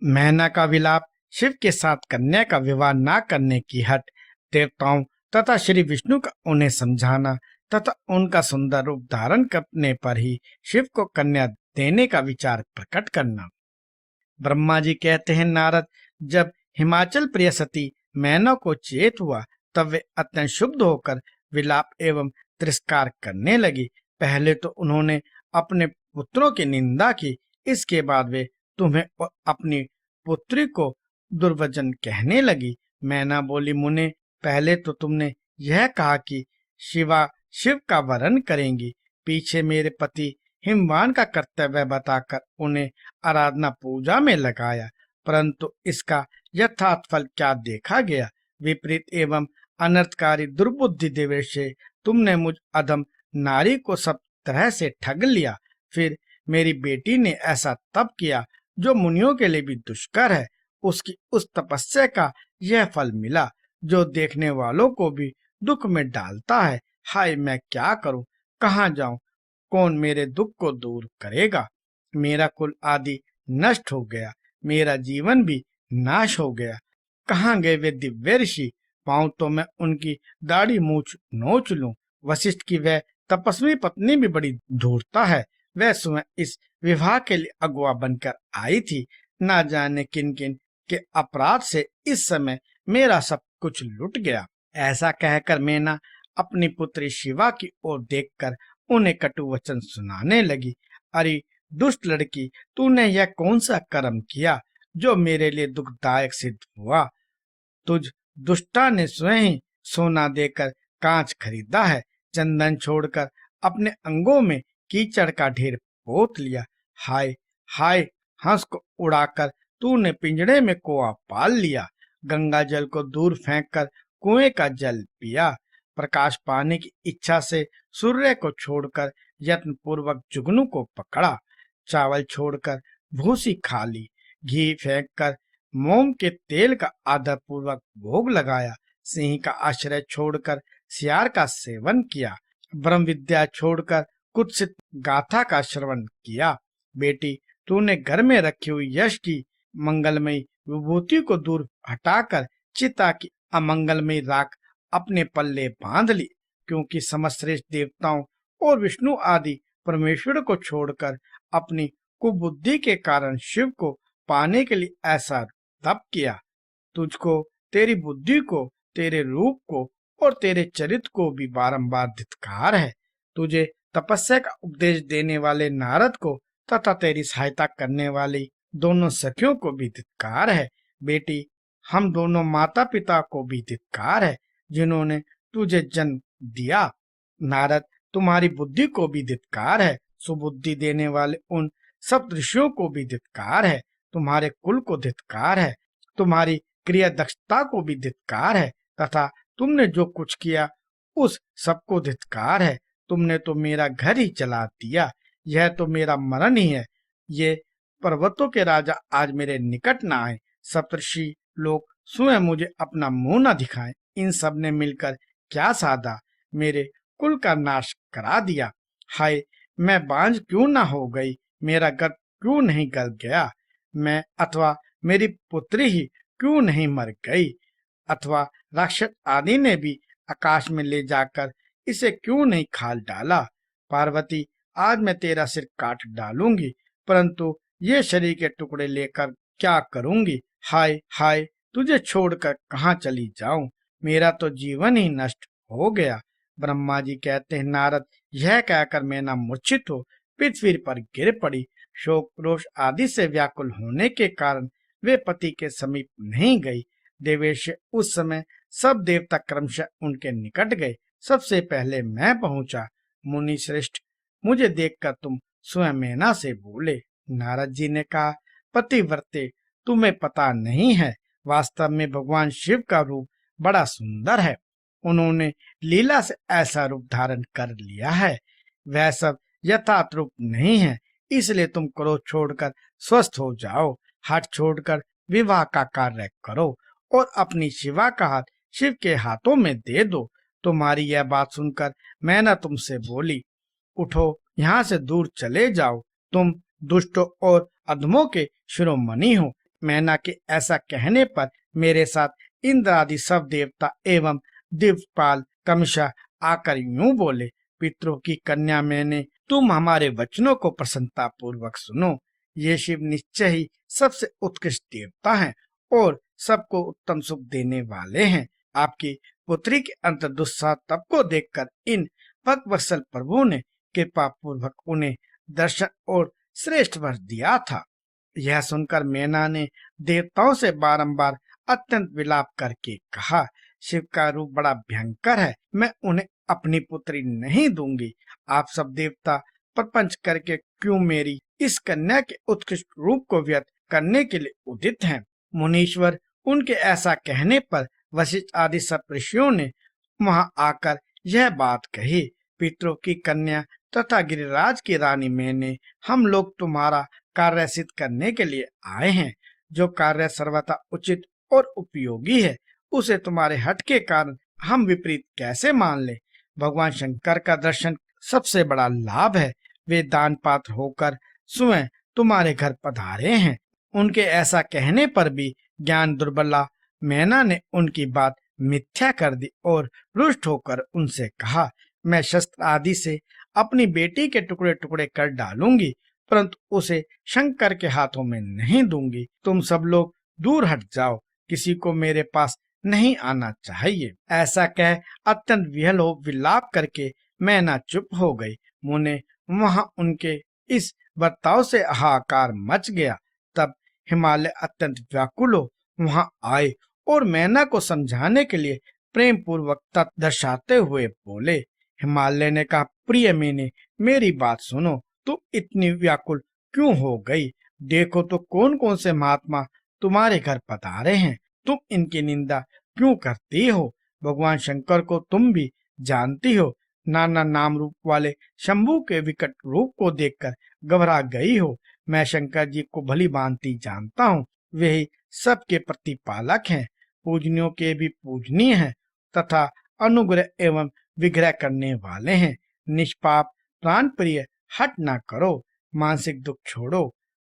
मैना का विलाप, शिव के साथ कन्या का विवाह न करने की हट, देवताओं तथा श्री विष्णु का उन्हें समझाना तथा उनका सुंदर रूप धारण करने पर ही शिव को कन्या देने का विचार प्रकट करना। ब्रह्मा जी कहते हैं, नारद, जब हिमाचल प्रिय सती मैना को चेत हुआ तब वे अत्यंत क्षुब्ध होकर विलाप एवं तिरस्कार करने लगी। पहले तो उन्होंने अपने पुत्रों की निंदा की, इसके बाद वे तुम्हें और अपनी पुत्री को दुर्वचन कहने लगी। मैना बोली, मुने, पहले तो तुमने यह कहा कि शिवा शिव का वरण करेंगी, पीछे मेरे पति हिमवान का कर्तव्य बताकर उन्हें आराधना पूजा में लगाया, परंतु इसका यथार्थ फल क्या देखा गया। विपरीत एवं अनर्थकारी दुर्बुद्धि देवेश से तुमने मुझ अधम नारी को सब तरह से ठग लिया। फिर मेरी बेटी ने ऐसा तप किया जो मुनियों के लिए भी दुष्कर है। उसकी उस तपस्या का यह फल मिला जो देखने वालों को भी दुख में डालता है। हाय, मैं क्या करूं, कहाँ जाऊं, कौन मेरे दुख को दूर करेगा। मेरा कुल आदि नष्ट हो गया, मेरा जीवन भी नाश हो गया। कहाँ गए वे दिव्य ऋषि, पाऊं तो मैं उनकी दाढ़ी मूछ नोच लूं। वशिष्ठ की वह तपस्वी पत्नी भी बड़ी धूर्ता है, वह स्वयं इस विवाह के लिए अगुआ बनकर आई थी। ना जाने किन किन के अपराध से इस समय मेरा सब कुछ लुट गया। ऐसा कहकर मैना अपनी पुत्री शिवा की ओर देखकर उन्हें कटु वचन सुनाने लगी। अरे दुष्ट लड़की, तूने यह कौन सा कर्म किया जो मेरे लिए दुखदायक सिद्ध हुआ। तुझ दुष्टा ने स्वयं ही सोना देकर कांच खरीदा है, चंदन छोड़कर अपने अंगों में कीचड़ का ढेर पोत लिया। हाय हाय, हंस को उड़ाकर तूने पिंजड़े में कुआं पाल लिया, गंगा जल को दूर फेंककर कुएं का जल पिया, प्रकाश पाने की इच्छा से सूर्य को छोड़कर यत्न पूर्वक जुगनू को पकड़ा, चावल छोड़कर भूसी खा ली, घी फेंककर मोम के तेल का आदर पूर्वक भोग लगाया, सिंह का आश्रय छोड़कर सियार का सेवन किया, ब्रह्म विद्या छोड़कर कुत्सित गाथा का श्रवण किया। बेटी, तूने घर में रखी हुई यश की मंगलमयी विभूति को दूर हटाकर चिता की अमंगलमयी राख अपने पल्ले बांध ली, क्योंकि समस्त श्रेष्ठ देवताओं और विष्णु आदि परमेश्वर को छोड़कर अपनी कुबुद्धि के कारण शिव को पाने के लिए ऐसा तप किया। तुझको, तेरी बुद्धि को, तेरे रूप को और तेरे चरित्र को भी बारंबार धिक्कार है। तुझे तपस्या का उपदेश देने वाले नारद को तथा तेरी सहायता करने वाली दोनों सखियों को भी धिक्कार है। बेटी, हम दोनों माता पिता को भी धिक्कार है जिन्होंने तुझे जन्म दिया। नारद, तुम्हारी बुद्धि को भी धिक्कार है, सुबुद्धि देने वाले उन सब ऋषियों को भी धिक्कार है, तुम्हारे कुल को धिक्कार है, तुम्हारी क्रिया दक्षता को भी धिक्कार है, तथा तुमने जो कुछ किया उस सबको धिक्कार है। तुमने तो मेरा घर ही जला दिया, यह तो मेरा मरण ही है। ये पर्वतों के राजा आज मेरे निकट न आए, सप्तर्षि लोग स्वयं मुझे अपना मुंह न दिखाएं, इन सब ने मिलकर क्या साधा, मेरे कुल का नाश करा दिया। हाय, मैं बांझ क्यों ना हो गई, मेरा गर्भ क्यों नहीं गल गया, मैं अथवा मेरी पुत्री ही क्यों नहीं मर गई, अथवा राक्षस आदि ने भी आकाश में ले जाकर इसे क्यों नहीं खाल डाला। पार्वती, आज मैं तेरा सिर काट डालूंगी, परंतु ये शरीर के टुकड़े लेकर क्या करूंगी। हाय हाय, तुझे छोड़कर कहाँ चली जाऊं, मेरा तो जीवन ही नष्ट हो गया। ब्रह्मा जी कहते हैं, नारद, यह कहकर मैना मूर्छित हो पृथ्वी पर गिर पड़ी। शोक रोष आदि से व्याकुल होने के कारण वे पति के समीप नहीं गई। देवेश, उस समय सब देवता क्रमशः उनके निकट गए, सबसे पहले मैं पहुंचा। मुनि श्रेष्ठ, मुझे देखकर तुम स्वयं मैना से बोले। नारद जी ने कहा, पतिव्रते, तुम्हें पता नहीं है, वास्तव में भगवान शिव का रूप बड़ा सुंदर है। उन्होंने लीला से ऐसा रूप धारण कर लिया है, वह सब यथार्थ रूप नहीं है, इसलिए तुम क्रोध छोड़कर स्वस्थ हो जाओ, हठ छोड़कर विवाह का कार्य करो और अपनी शिवा का हाथ शिव के हाथों में दे दो। तुम्हारी यह बात सुनकर मैना तुमसे बोली, उठो, यहाँ से दूर चले जाओ, तुम दुष्टों और अधमों के शिरोमणि हो, मैना के ऐसा कहने पर मेरे साथ इंद्र आदि सब देवता एवं दिव्यपाल कमशा आकर यूं बोले, पितरों की कन्या मैंने, तुम हमारे वचनों को प्रसन्नता पूर्वक सुनो। ये शिव निश्चय ही सबसे उत्कृष्ट देवता हैं और सबको उत्तम सुख देने वाले हैं। आपकी पुत्री के अंत दुस्साह तप को देखकर इन भक्तवत्सल प्रभु ने कृपा पूर्वक उन्हें दर्शन और श्रेष्ठ वर दिया था। यह सुनकर मैना ने देवताओं से बारंबार अत्यंत विलाप करके कहा, शिव का रूप बड़ा भयंकर है, मैं उन्हें अपनी पुत्री नहीं दूंगी। आप सब देवता प्रपंच करके क्यों मेरी इस कन्या के उत्कृष्ट रूप को व्यर्थ करने के लिए उदित हैं। मुनीश्वर उनके ऐसा कहने पर वशिष्ठ आदि सब ऋषियों ने वहां आकर यह बात कही, पितरों की कन्या तथा गिरिराज की रानी मैंने, हम लोग तुम्हारा कार्य सिद्ध करने के लिए आए हैं। जो कार्य सर्वथा उचित और उपयोगी है उसे तुम्हारे हट के कारण हम विपरीत कैसे मान ले। भगवान शंकर का दर्शन सबसे बड़ा लाभ है। वे दान पात्र होकर स्वयं तुम्हारे घर पधारे हैं। उनके ऐसा कहने पर भी ज्ञान दुर्बला मैना ने उनकी बात मिथ्या कर दी और रुष्ट होकर उनसे कहा, मैं शस्त्र आदि से अपनी बेटी के टुकड़े टुकड़े कर डालूंगी, परंतु उसे शंकर के हाथों में नहीं दूंगी। तुम सब लोग दूर हट जाओ, किसी को मेरे पास नहीं आना चाहिए। ऐसा कह अत्यंत विहल हो विलाप करके मैना चुप हो गई। मुने वहां उनके इस बर्ताव से हाहाकार मच गया। तब हिमालय अत्यंत व्याकुल हो वहां आए और मैना को समझाने के लिए प्रेम पूर्वक तत् दर्शाते हुए बोले। हिमालय ने कहा, प्रिय मैंने, मेरी बात सुनो, तुम इतनी व्याकुल क्यों हो गई? देखो तो कौन कौन से महात्मा तुम्हारे घर पधारे हैं, तुम इनकी निंदा क्यों करती हो? भगवान शंकर को तुम भी जानती हो। नाना नाम रूप वाले शंभू के विकट रूप को देखकर घबरा गई हो। मैं शंकर जी को भली भांति जानता हूँ, वे ही सबके प्रतिपालक हैं, पूजनियों के भी पूजनीय हैं तथा अनुग्रह एवं विग्रह करने वाले हैं। निष्पाप प्राण प्रिय, हट ना करो, मानसिक दुख छोड़ो,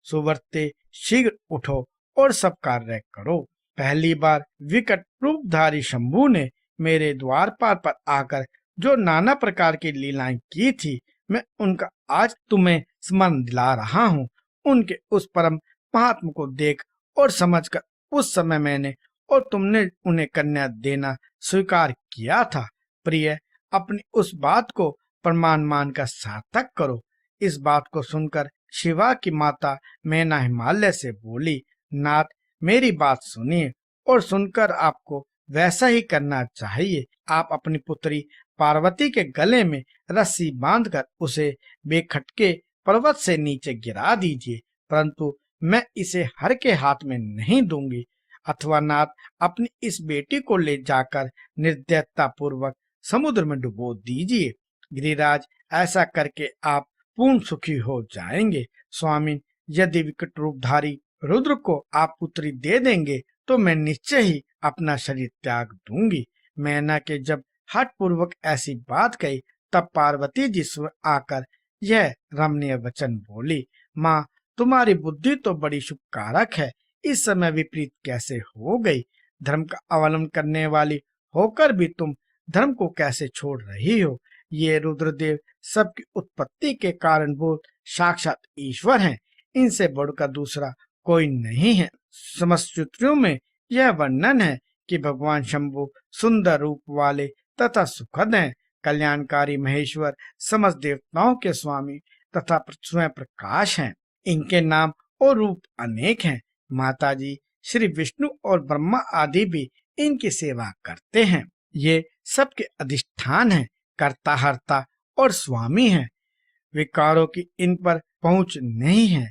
सुवर्ते शीघ्र उठो और सब कार्य करो। पहली बार विकट रूपधारी शंभू ने मेरे द्वारपाल पर आकर जो नाना प्रकार की लीलाएं की थी, मैं उनका आज तुम्हें स्मरण दिला रहा हूँ। उनके उस परम महात्मा को देख और समझकर उस समय मैंने और तुमने उन्हें कन्या देना स्वीकार किया था। प्रिय, अपनी उस बात को प्रमाण मानकर सार्थक करो। इस बात को सुनकर शिवा की माता मैना हिमालय से बोली, नाथ, मेरी बात सुनिए और सुनकर आपको वैसा ही करना चाहिए। आप अपनी पुत्री पार्वती के गले में रस्सी बांधकर उसे बेखटके पर्वत से नीचे गिरा दीजिए, परंतु मैं इसे हर के हाथ में नहीं दूंगी। अथवा नाथ, अपनी इस बेटी को ले जाकर निर्दयता पूर्वक समुद्र में डुबो दीजिए। गिरिराज, ऐसा करके आप पूर्ण सुखी हो जाएंगे। स्वामी, यदि विकट रूपधारी रुद्र को आप पुत्री दे देंगे तो मैं निश्चय ही अपना शरीर त्याग दूंगी। मैना के जब हठ पूर्वक ऐसी बात कही तब पार्वती जी स्वयं आकर यह रमणीय वचन बोली, माँ, तुम्हारी बुद्धि तो बड़ी शुभकारक है, इस समय विपरीत कैसे हो गई? धर्म का अवलंबन करने वाली होकर भी तुम धर्म को कैसे छोड़ रही हो? ये रुद्रदेव सबकी उत्पत्ति के कारणभूत साक्षात ईश्वर हैं, इनसे बढ़कर दूसरा कोई नहीं है। समस्त सूत्रों में यह वर्णन है कि भगवान शंभु सुंदर रूप वाले तथा सुखद हैं, कल्याणकारी महेश्वर, समस्त देवताओं के स्वामी तथा स्वयं प्रकाश हैं। इनके नाम और रूप अनेक हैं। माताजी श्री विष्णु और ब्रह्मा आदि भी इनकी सेवा करते हैं। ये सबके अधिष्ठान हैं, कर्ता हर्ता और स्वामी हैं। विकारों की इन पर पहुंच नहीं है।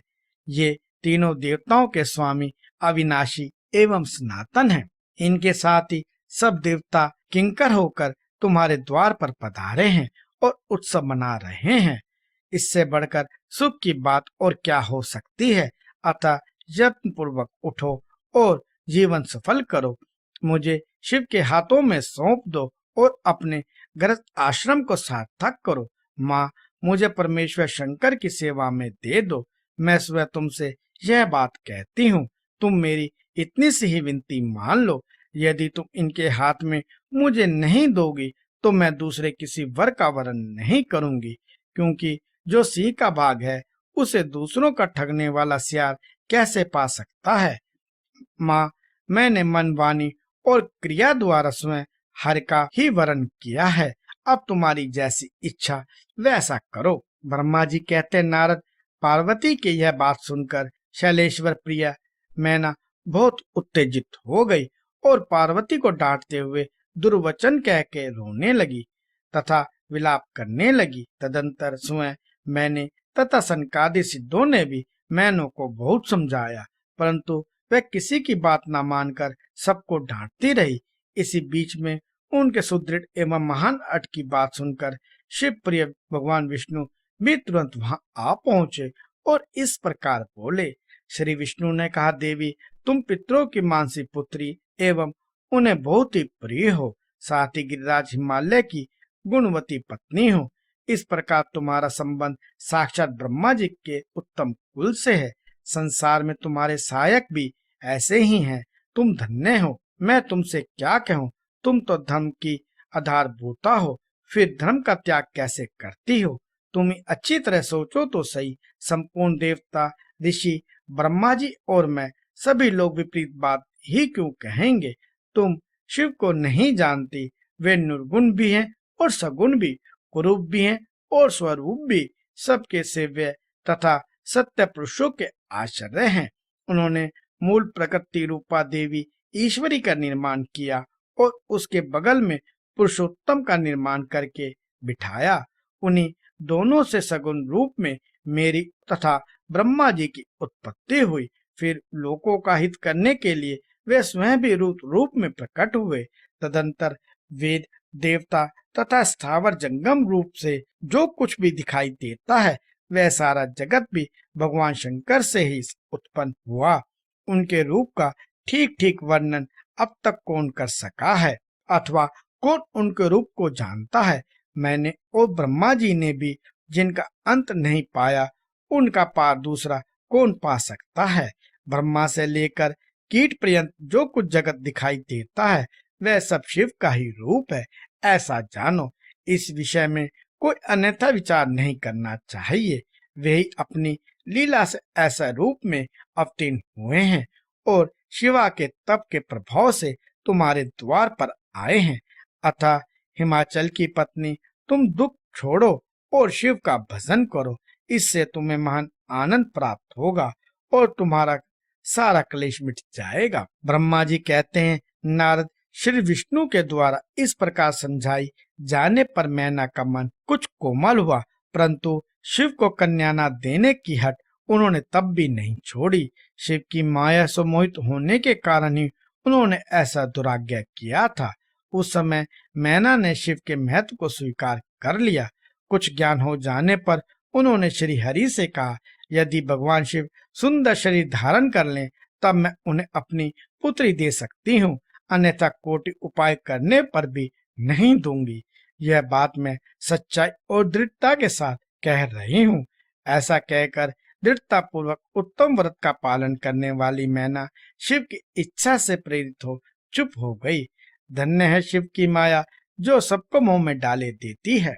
ये तीनों देवताओं के स्वामी, अविनाशी एवं सनातन हैं। इनके साथ ही सब देवता किंकर होकर तुम्हारे द्वार पर पधारे हैं और उत्सव मना रहे हैं। इससे बढ़कर सुख की बात और क्या हो सकती है? अतः यत्न पूर्वक उठो और जीवन सफल करो। मुझे शिव के हाथों में सौंप दो और अपने गृहस्थ आश्रम को सार्थक करो। माँ, मुझे परमेश्वर शंकर की सेवा में दे दो। मैं स्वयं तुमसे यह बात कहती हूँ, तुम मेरी इतनी सी ही विनती मान लो। यदि तुम इनके हाथ में मुझे नहीं दोगी तो मैं दूसरे किसी वर का वरण नहीं करूंगी, क्योंकि जो सिंह का भाग है उसे दूसरों का ठगने वाला सियार कैसे पा सकता है। माँ, मैंने मन, वाणी और क्रिया द्वारा स्वयं हर का ही वरण किया है। अब तुम्हारी जैसी इच्छा वैसा करो। ब्रह्मा जी कहते, नारद, पार्वती की यह बात सुनकर शैलेश्वर प्रिया मैना बहुत उत्तेजित हो गई और पार्वती को डांटते हुए दुर्वचन कह के रोने लगी तथा विलाप करने लगी। तदंतर स्वयं मैंने तथा सनकादि सिद्धों ने भी मैनों को बहुत समझाया, परंतु वह किसी की बात न मानकर सबको डांटती रही। इसी बीच में उनके सुदृढ़ एवं महान अट की बात सुनकर शिव प्रिय भगवान विष्णु भी तुरंत वहां आ पहुंचे और इस प्रकार बोले। श्री विष्णु ने कहा, देवी, तुम पितरों की मानसी पुत्री एवं उन्हें बहुत ही प्रिय हो, साथ ही गिरिराज हिमालय की गुणवती पत्नी हो। इस प्रकार तुम्हारा संबंध साक्षात ब्रह्मा जी के उत्तम कुल से है। संसार में तुम्हारे सहायक भी ऐसे ही हैं। तुम धन्य हो। मैं तुमसे क्या कहूँ, तुम तो धर्म की आधारभूता हो, फिर धर्म का त्याग कैसे करती हो। तुम ही अच्छी तरह सोचो तो सही। संपूर्ण देवता, ऋषि, ब्रह्मा जी और मैं सभी लोग विपरीत बात ही क्यों कहेंगे। तुम शिव को नहीं जानती। वे निर्गुण भी हैं और सगुण भी, कुरूप भी हैं और स्वरूप भी, सबके सेव्य तथा सत्य पुरुषों के आश्रय हैं। उन्होंने मूल प्रकृति रूपा देवी ईश्वरी का निर्माण किया और उसके बगल में पुरुषोत्तम का निर्माण करके बिठाया। उन्हीं दोनों से सगुण रूप में मेरी तथा ब्रह्मा जी की उत्पत्ति हुई। फिर लोकों का हित करने के लिए वे स्वयं भी रूप में प्रकट हुए। तदंतर वेद, देवता तथा स्थावर जंगम रूप से जो कुछ भी दिखाई देता है वह सारा जगत भी भगवान शंकर से ही उत्पन्न हुआ। उनके रूप का ठीक ठीक वर्णन अब तक कौन कर सका है, अथवा कौन उनके रूप को जानता है। मैंने और ब्रह्मा जी ने भी जिनका अंत नहीं पाया, उनका पार दूसरा कौन पा सकता है। ब्रह्मा से लेकर कीट पर्यंत जो कुछ जगत दिखाई देता है वह सब शिव का ही रूप है, ऐसा जानो। इस विषय में कोई अन्यथा विचार नहीं करना चाहिए। वे ही अपनी लीला से ऐसा रूप में अवतीर्ण हुए हैं और शिवा के तप के प्रभाव से तुम्हारे द्वार पर आए हैं। अतः हिमाचल की पत्नी, तुम दुख छोड़ो और शिव का भजन करो। इससे तुम्हें महान आनंद प्राप्त होगा और तुम्हारा सारा क्लेश मिट जाएगा। ब्रह्मा जी कहते हैं, नारद, श्री विष्णु के द्वारा इस प्रकार समझाई जाने पर मैना का मन कुछ कोमल हुआ, परंतु शिव को कन्या न देने की हट उन्होंने तब भी नहीं छोड़ी। शिव की माया से मोहित होने के कारण ही उन्होंने ऐसा दुराज्ञा किया था। उस समय मैना ने शिव के महत्व को स्वीकार कर लिया। कुछ ज्ञान हो जाने पर उन्होंने श्री हरि से कहा, यदि भगवान शिव सुंदर शरीर धारण कर लें तब मैं उन्हें अपनी पुत्री दे सकती हूँ, अन्यथा कोटि उपाय करने पर भी नहीं दूंगी। यह बात मैं सच्चाई और दृढ़ता के साथ कह रही हूँ। ऐसा कहकर दृढ़ता पूर्वक उत्तम व्रत का पालन करने वाली मैना शिव की इच्छा से प्रेरित हो चुप हो गई। धन्य है शिव की माया जो सबको मोह में डाले देती है।